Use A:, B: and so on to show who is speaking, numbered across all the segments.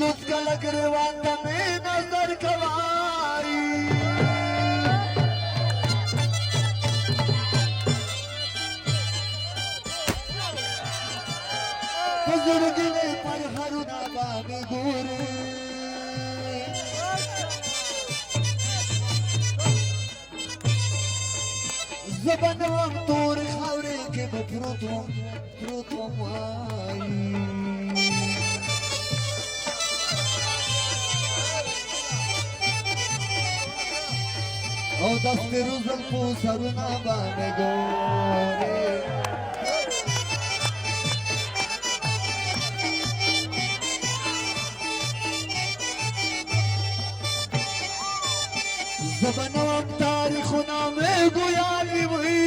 A: مخلوق کله ګریوان ته مې نظر کوي بزرګي مې پر هرونه باندې ګوري زه به نه وم تورې خاورې کې به پروت وم وایي او د سپېرو زلفو سرونه باندې ګورې زه به نه وم تاریخونه مې ګویالي وي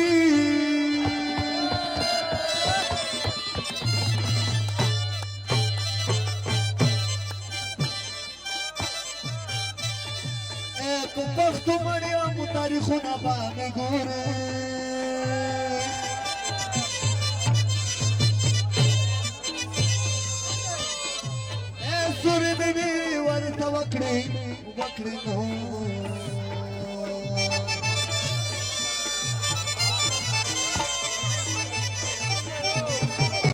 A: په پښتو مړیامو تاریخونه باندې ګورې سورې مې ورته وکړې نو